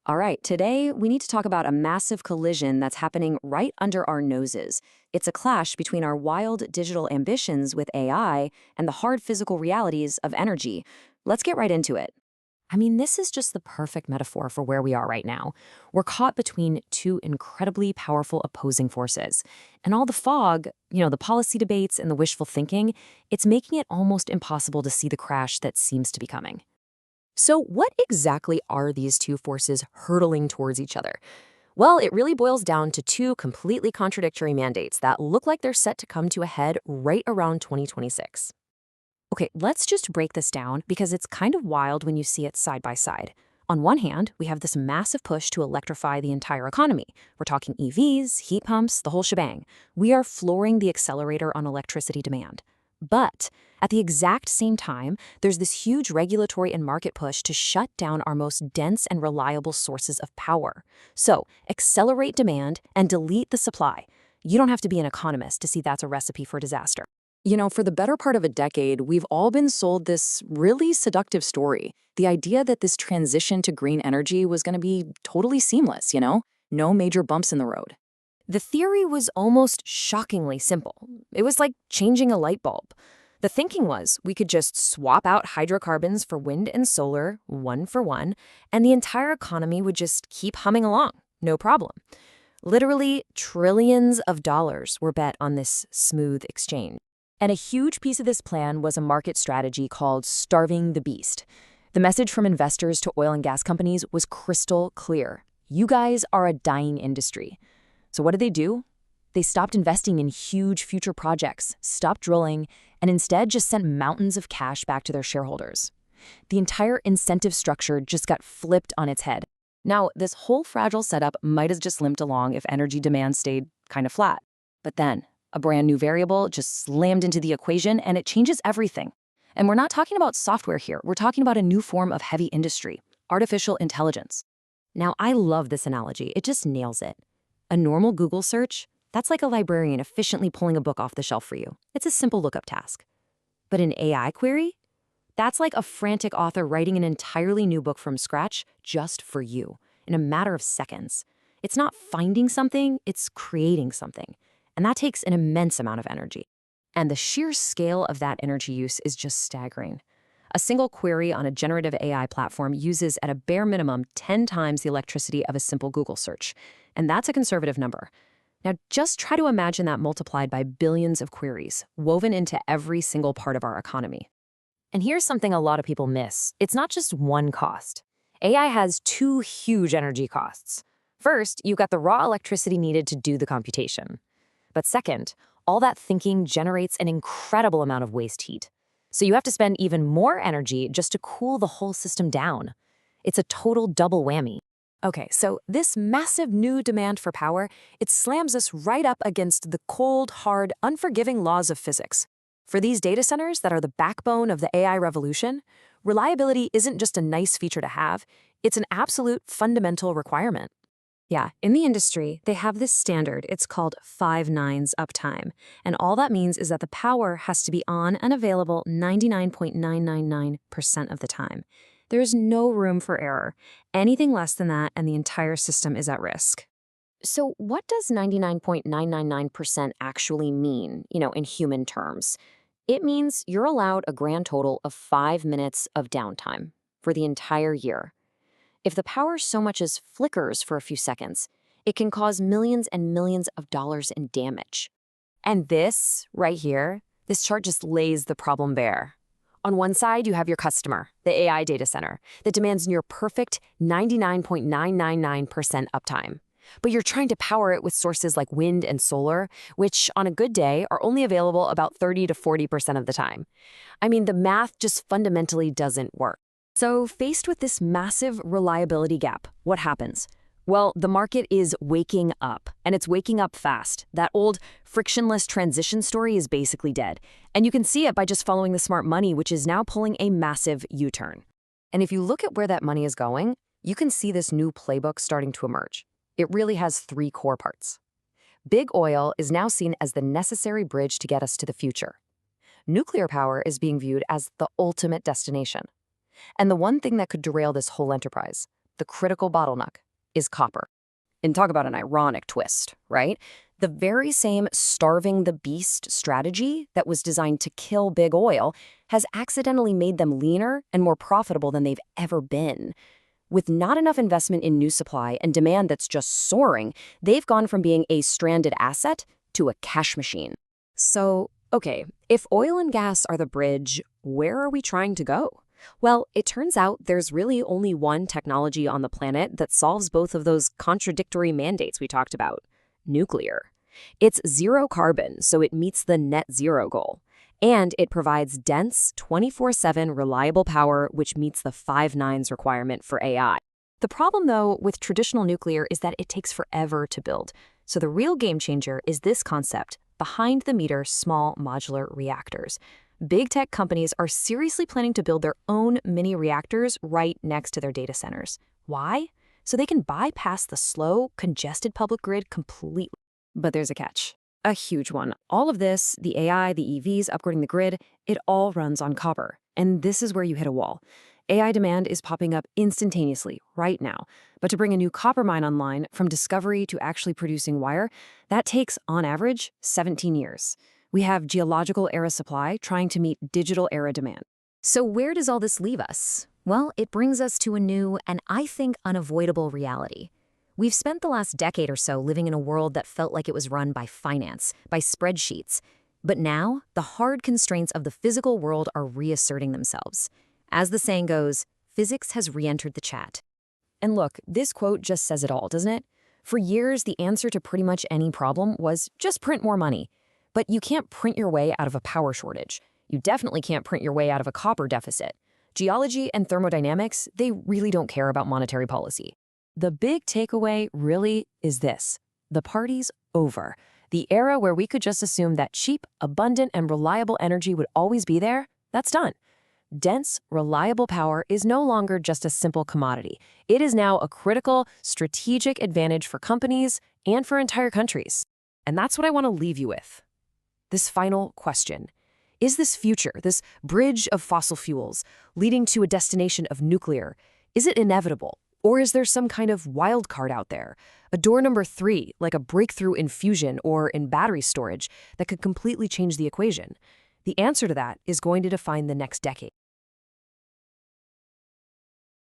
All right, today we need to talk about a massive collision that's happening right under our noses. It's a clash between our wild digital ambitions with AI and the hard physical realities of energy. Let's get right into it. This is just the perfect metaphor for where we are right now. We're caught between two incredibly powerful opposing forces. And all the fog, the policy debates and the wishful thinking, it's making it almost impossible to see the crash that seems to be coming. So, what exactly are these two forces hurtling towards each other? Well, it really boils down to two completely contradictory mandates that look like they're set to come to a head right around 2026. Okay, let's just break this down because it's kind of wild when you see it side by side. On one hand, we have this massive push to electrify the entire economy. We're talking EVs, heat pumps, the whole shebang. We are flooring the accelerator on electricity demand. But at the exact same time, there's this huge regulatory and market push to shut down our most dense and reliable sources of power. So, accelerate demand and delete the supply. You don't have to be an economist to see that's a recipe for disaster. For the better part of a decade, we've all been sold this really seductive story. The idea that this transition to green energy was going to be totally seamless. No major bumps in the road. The theory was almost shockingly simple. It was like changing a light bulb. The thinking was we could just swap out hydrocarbons for wind and solar, one for one, and the entire economy would just keep humming along, no problem. Literally, trillions of dollars were bet on this smooth exchange. And a huge piece of this plan was a market strategy called starving the beast. The message from investors to oil and gas companies was crystal clear. You guys are a dying industry. So what did they do? They stopped investing in huge future projects, stopped drilling, and instead just sent mountains of cash back to their shareholders. The entire incentive structure just got flipped on its head. Now, this whole fragile setup might have just limped along if energy demand stayed kind of flat. But then, a brand new variable just slammed into the equation and it changes everything. And we're not talking about software here. We're talking about a new form of heavy industry, artificial intelligence. Now, I love this analogy. It just nails it. A normal Google search, that's like a librarian efficiently pulling a book off the shelf for you. It's a simple lookup task. But an AI query? That's like a frantic author writing an entirely new book from scratch just for you, in a matter of seconds. It's not finding something, it's creating something. And that takes an immense amount of energy. And the sheer scale of that energy use is just staggering. A single query on a generative AI platform uses at a bare minimum 10 times the electricity of a simple Google search. And that's a conservative number. Now, just try to imagine that multiplied by billions of queries, woven into every single part of our economy. And here's something a lot of people miss. It's not just one cost. AI has two huge energy costs. First, you've got the raw electricity needed to do the computation. But second, all that thinking generates an incredible amount of waste heat. So you have to spend even more energy just to cool the whole system down. It's a total double whammy. Okay, so this massive new demand for power, it slams us right up against the cold, hard, unforgiving laws of physics. For these data centers that are the backbone of the AI revolution, reliability isn't just a nice feature to have, it's an absolute fundamental requirement. Yeah, in the industry, they have this standard. It's called 5 nines uptime. And all that means is that the power has to be on and available 99.999% of the time. There is no room for error. Anything less than that, and the entire system is at risk. So what does 99.999% actually mean, in human terms? It means you're allowed a grand total of 5 minutes of downtime for the entire year. If the power so much as flickers for a few seconds, it can cause millions and millions of dollars in damage. And this, right here, this chart just lays the problem bare. On one side, you have your customer, the AI data center, that demands near perfect 99.999% uptime. But you're trying to power it with sources like wind and solar, which on a good day are only available about 30 to 40% of the time. The math just fundamentally doesn't work. So faced with this massive reliability gap, what happens? Well, the market is waking up, and it's waking up fast. That old frictionless transition story is basically dead. And you can see it by just following the smart money, which is now pulling a massive U-turn. And if you look at where that money is going, you can see this new playbook starting to emerge. It really has 3 core parts. Big oil is now seen as the necessary bridge to get us to the future. Nuclear power is being viewed as the ultimate destination. And the one thing that could derail this whole enterprise, the critical bottleneck is copper. And talk about an ironic twist, right? The very same starving the beast strategy that was designed to kill big oil has accidentally made them leaner and more profitable than they've ever been. With not enough investment in new supply and demand that's just soaring, they've gone from being a stranded asset to a cash machine. So, okay, if oil and gas are the bridge, where are we trying to go? Well, it turns out there's really only one technology on the planet that solves both of those contradictory mandates we talked about: nuclear. It's zero carbon, so it meets the net zero goal. And it provides dense, 24/7 reliable power, which meets the 5 nines requirement for AI. The problem, though, with traditional nuclear is that it takes forever to build. So the real game changer is this concept: behind-the-meter small modular reactors. Big tech companies are seriously planning to build their own mini reactors right next to their data centers. Why? So they can bypass the slow, congested public grid completely. But there's a catch. A huge one. All of this, the AI, the EVs, upgrading the grid, it all runs on copper. And this is where you hit a wall. AI demand is popping up instantaneously, right now. But to bring a new copper mine online, from discovery to actually producing wire, that takes, on average, 17 years. We have geological era supply trying to meet digital era demand. So where does all this leave us? Well, it brings us to a new and, I think, unavoidable reality. We've spent the last decade or so living in a world that felt like it was run by finance, by spreadsheets. But now, the hard constraints of the physical world are reasserting themselves. As the saying goes, physics has re-entered the chat. And look, this quote just says it all, doesn't it? For years, the answer to pretty much any problem was just print more money. But you can't print your way out of a power shortage. You definitely can't print your way out of a copper deficit. Geology and thermodynamics, they really don't care about monetary policy. The big takeaway really is this: the party's over. The era where we could just assume that cheap, abundant, and reliable energy would always be there, that's done. Dense, reliable power is no longer just a simple commodity. It is now a critical, strategic advantage for companies and for entire countries. And that's what I want to leave you with. This final question: is this future, this bridge of fossil fuels, leading to a destination of nuclear, is it inevitable? Or is there some kind of wild card out there, a door number 3, like a breakthrough in fusion or in battery storage, that could completely change the equation? The answer to that is going to define the next decade.